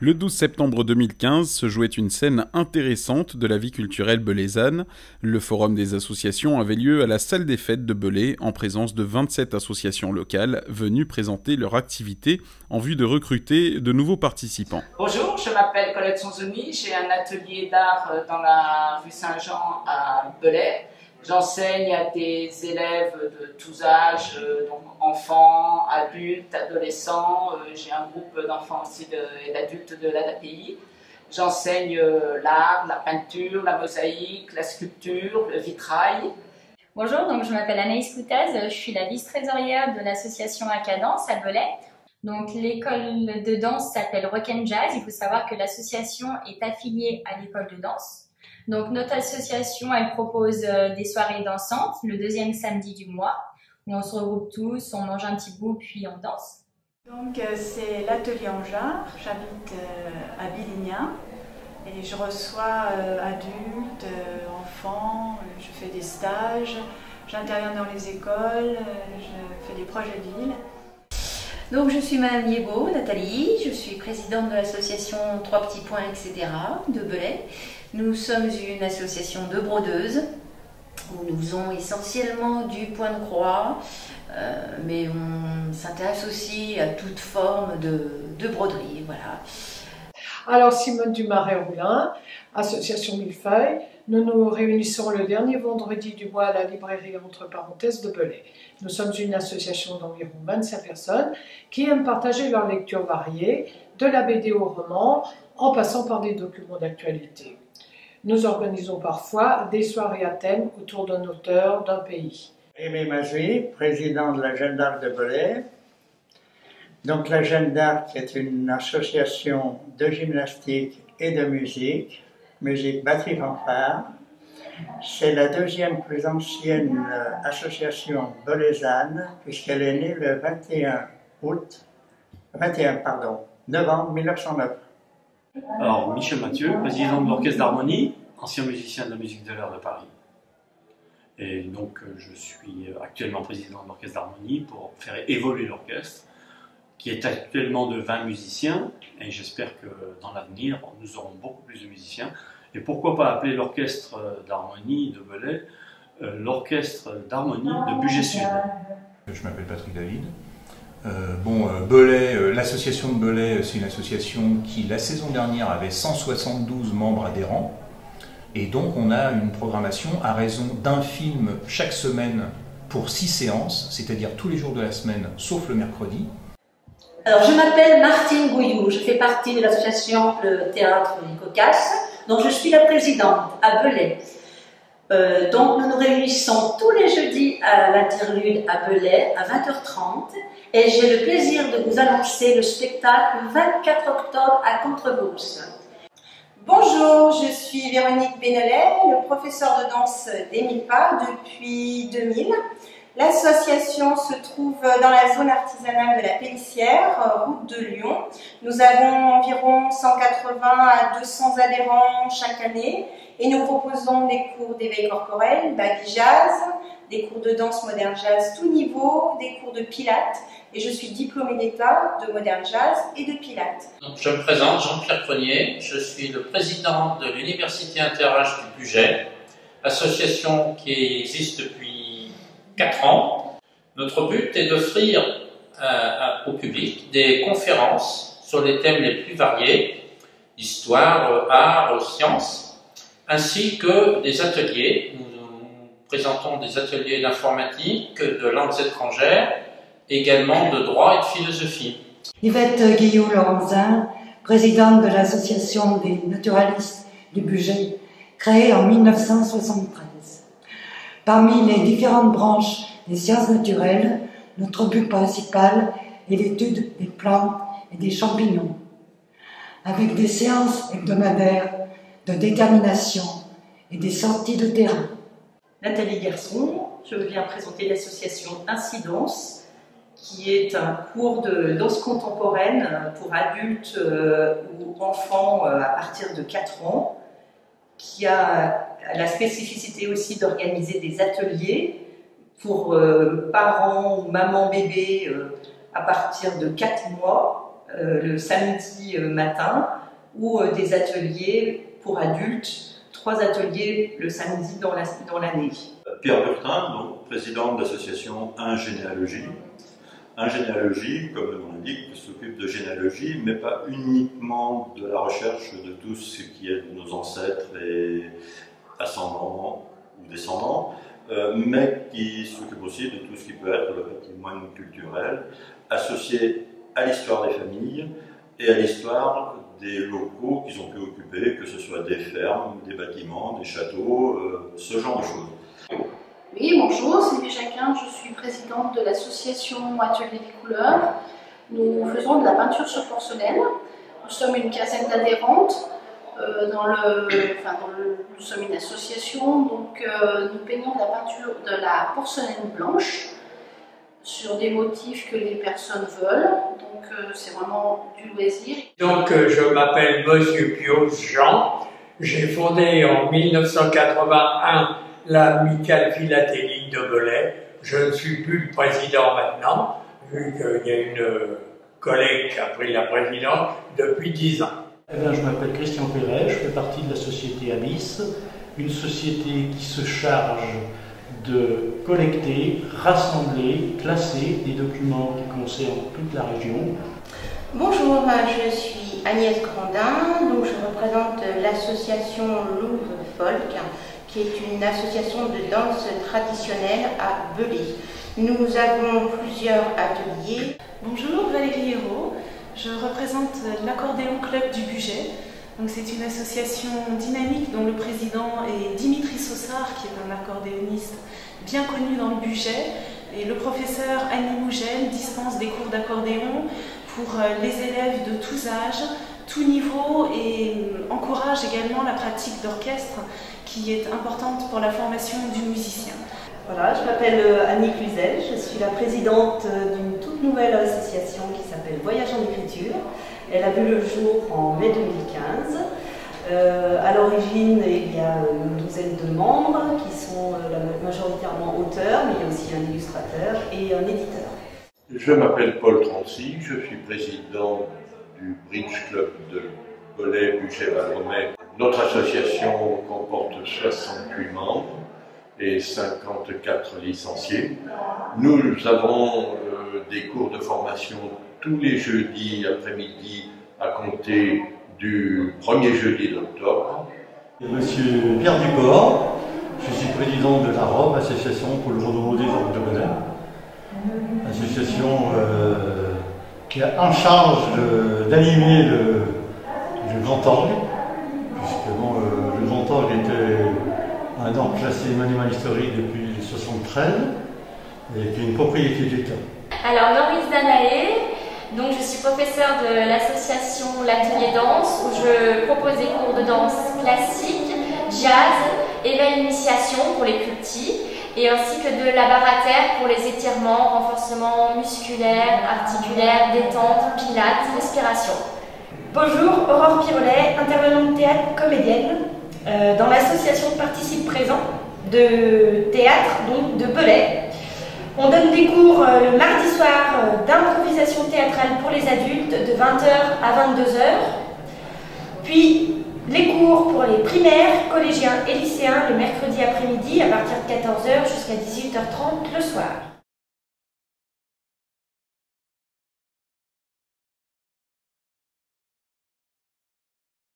Le 12 septembre 2015 se jouait une scène intéressante de la vie culturelle belézane. Le forum des associations avait lieu à la salle des fêtes de Belay en présence de 27 associations locales venues présenter leur activité en vue de recruter de nouveaux participants. Bonjour, je m'appelle Colette Sonzoni, j'ai un atelier d'art dans la rue Saint-Jean à Belay. J'enseigne à des élèves de tous âges, donc enfants, adultes, adolescents. J'ai un groupe d'enfants aussi et d'adultes de l'ADAPI. J'enseigne l'art, la peinture, la mosaïque, la sculpture, le vitrail. Bonjour, donc je m'appelle Anaïs Coutaz, je suis la vice-trésorière de l'association Acadence à Belay. Donc l'école de danse s'appelle Rock and Jazz. Il faut savoir que l'association est affiliée à l'école de danse. Donc notre association, elle propose des soirées dansantes le deuxième samedi du mois, où on se regroupe tous, on mange un petit bout puis on danse. Donc c'est l'atelier en genre, j'habite à Billignan et je reçois adultes, enfants, je fais des stages, j'interviens dans les écoles, je fais des projets de ville. Donc je suis Madame Liébaud, Nathalie, je suis présidente de l'association Trois Petits Points, etc. de Belay. Nous sommes une association de brodeuses où nous faisons essentiellement du point de croix, mais on s'intéresse aussi à toute forme de broderie. Voilà. Alors Simone Dumaret-Roulin, association Millefeuille, nous nous réunissons le dernier vendredi du mois à la librairie entre parenthèses de Belay. Nous sommes une association d'environ 25 personnes qui aiment partager leurs lectures variées, de la BD au roman, en passant par des documents d'actualité. Nous organisons parfois des soirées à thème autour d'un auteur, d'un pays. Aimé Mazoui, président de la Jeanne d'Arc de Belay. Donc la Jeanne d'Arc est une association de gymnastique et de musique batterie fanfare. C'est la deuxième plus ancienne association belézane puisqu'elle est née le 21 novembre 1909. Alors, Michel Mathieu, président de l'Orchestre d'Harmonie, ancien musicien de la musique de l'air de Paris. Et donc, je suis actuellement président de l'Orchestre d'Harmonie pour faire évoluer l'orchestre, qui est actuellement de 20 musiciens, et j'espère que dans l'avenir, nous aurons beaucoup plus de musiciens. Et pourquoi pas appeler l'Orchestre d'Harmonie de Belay l'Orchestre d'Harmonie de Bugey-Sud. Je m'appelle Patrick David. Belay, l'association de Belay, c'est une association qui, la saison dernière, avait 172 membres adhérents. Et donc, on a une programmation à raison d'un film chaque semaine pour 6 séances, c'est-à-dire tous les jours de la semaine, sauf le mercredi. Alors, je m'appelle Martine Gouillou, je fais partie de l'association Le Théâtre des Cocasses, dont je suis la présidente à Belay. Donc, nous nous réunissons tous les jeudis à l'Interlude à Belay à 20h30 et j'ai le plaisir de vous annoncer le spectacle 24 octobre à Contrebousse. Bonjour, je suis Véronique Bénolet, le professeur de danse d'Émile Pas depuis 2000. L'association se trouve dans la zone artisanale de la Pélissière, route de Lyon. Nous avons environ 180 à 200 adhérents chaque année et nous proposons des cours d'éveil corporel, baby jazz, des cours de danse moderne jazz tout niveau, des cours de pilates et je suis diplômée d'État de moderne jazz et de pilates. Donc, je me présente, Jean-Pierre Prenier, je suis le président de l'Université Inter-Âge du Bugey, association qui existe depuis 4 ans. Notre but est d'offrir au public des conférences sur les thèmes les plus variés, histoire, art, sciences, ainsi que des ateliers. Nous présentons des ateliers d'informatique, de langues étrangères, également de droit et de philosophie. Yvette Guillot-Laurentin, présidente de l'association des naturalistes du Bugey, créée en 1973. Parmi les différentes branches des sciences naturelles, notre but principal est l'étude des plantes et des champignons, avec des séances hebdomadaires de détermination et des sorties de terrain. Nathalie Garçon, je viens présenter l'association Incidence, qui est un cours de danse contemporaine pour adultes ou enfants à partir de 4 ans, qui a la spécificité aussi d'organiser des ateliers pour parents ou mamans bébés à partir de 4 mois le samedi matin ou des ateliers pour adultes, 3 ateliers le samedi dans l'année. Pierre Bertin, donc président de l'association Un Généalogie. Un Généalogie, comme le nom l'indique, s'occupe de généalogie, mais pas uniquement de la recherche de tout ce qui est de nos ancêtres et ascendants ou descendants, mais qui s'occupe aussi de tout ce qui peut être le patrimoine culturel associé à l'histoire des familles et à l'histoire des locaux qu'ils ont pu occuper, que ce soit des fermes, des bâtiments, des châteaux, ce genre de choses. Oui, bonjour, Sylvie Jacquin, je suis présidente de l'association Atelier des couleurs. Nous faisons de la peinture sur porcelaine. Nous sommes une quinzaine d'adhérentes. Nous sommes une association, donc nous peignons de la porcelaine blanche sur des motifs que les personnes veulent. Donc c'est vraiment du loisir. Donc je m'appelle Monsieur Pios Jean. J'ai fondé en 1981 l'Amicale Philatélique de Belay. Je ne suis plus le président maintenant, vu qu'il y a une collègue qui a pris la présidence depuis 10 ans. Eh bien, je m'appelle Christian Perret, je fais partie de la société Abyss, une société qui se charge de collecter, rassembler, classer des documents qui concernent toute la région. Bonjour, je suis Agnès Grandin, donc je représente l'association Louvre Folk, qui est une association de danse traditionnelle à Belay. Nous avons plusieurs ateliers. Bonjour, Valérie Hérault. Je représente l'Accordéon Club du Bugey. C'est une association dynamique dont le président est Dimitri Sossard, qui est un accordéoniste bien connu dans le Bugey. Et le professeur Annie Mougel dispense des cours d'accordéon pour les élèves de tous âges, tout niveau, et encourage également la pratique d'orchestre qui est importante pour la formation du musicien. Voilà, je m'appelle Annie Cluzel, je suis la présidente d'une toute nouvelle association qui s'appelle Voyage en écriture. Elle a vu le jour en mai 2015. À l'origine, il y a une douzaine de membres qui sont majoritairement auteurs, mais il y a aussi un illustrateur et un éditeur. Je m'appelle Paul Trancy, je suis président du Bridge Club de Belay, Bugey-Valromey. Notre association comporte 68 membres et 54 licenciés. Nous avons des cours de formation tous les jeudis après-midi à compter du premier jeudi d'octobre. Monsieur Pierre Duport, je suis président de la ROB, Association pour le renouveau des ordres de Belay. Association qui a en charge d'animer le grand orgue, puisque bon, le grand orgue était un orgue classé monument historique depuis 1973 et qui est une propriété d'État. Alors, Maurice Danaé, donc je suis professeure de l'association L'Atelier Danse, où je propose des cours de danse classique, jazz, éveil initiation pour les plus petits, et ainsi que de la barre à terre pour les étirements, renforcement musculaire, articulaire, détente, pilates, respiration. Bonjour, Aurore Pirolet, intervenante théâtre comédienne dans l'association Participe Présent de théâtre donc de Belay. On donne des cours le mardi soir d'improvisation théâtrale pour les adultes de 20h à 22h. Puis les cours pour les primaires, collégiens et lycéens le mercredi après-midi à partir de 14h jusqu'à 18h30 le soir.